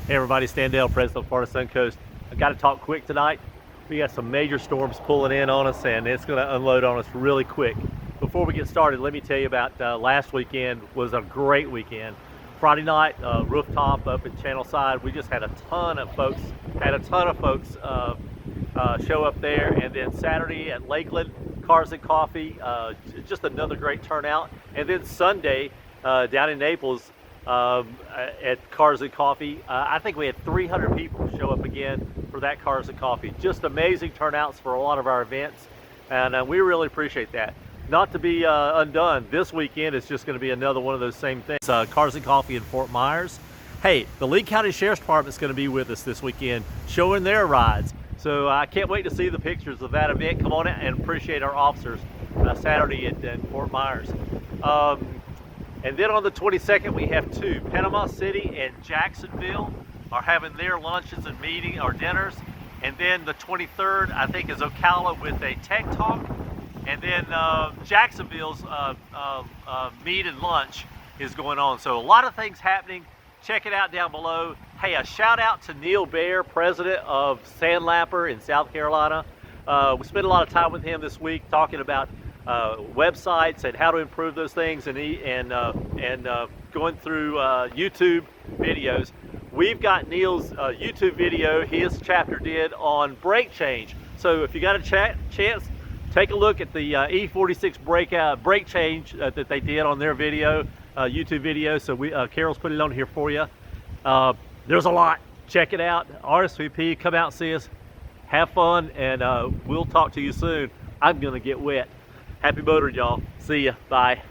Hey everybody, Standell, President of Florida Suncoast. I got to talk quick tonight. We got some major storms pulling in on us, and it's going to unload on us really quick. Before we get started, let me tell you about last weekend. Was a great weekend. Friday night, rooftop up at Channelside. We just had a ton of folks. Show up there, and then Saturday at Lakeland, Cars and Coffee. Just another great turnout. And then Sunday down in Naples. At Cars and Coffee. I think we had 300 people show up again for that Cars and Coffee. Just amazing turnouts for a lot of our events, and we really appreciate that. Not to be undone, this weekend is just going to be another one of those same things. Cars and Coffee in Fort Myers. Hey, the Lee County Sheriff's Department is going to be with us this weekend, showing their rides. So I can't wait to see the pictures of that event. Come on in and appreciate our officers Saturday at Fort Myers. And then on the 22nd, we have two. Panama City and Jacksonville are having their lunches and meeting or dinners. And then the 23rd, I think, is Ocala with a tech talk. And then Jacksonville's meet and lunch is going on. So a lot of things happening. Check it out down below. Hey, a shout out to Neil Baer, president of Sandlapper in South Carolina. We spent a lot of time with him this week talking about websites and how to improve those things, and going through YouTube videos. We've got Neil's YouTube video his chapter did on brake change. So if you got a chance, take a look at the E46 brake change that they did on their video, YouTube video. So Carol's put it on here for you. There's a lot. Check it out. RSVP, come out and see us. Have fun, and we'll talk to you soon. I'm gonna get wet. Happy motoring, y'all. See ya. Bye.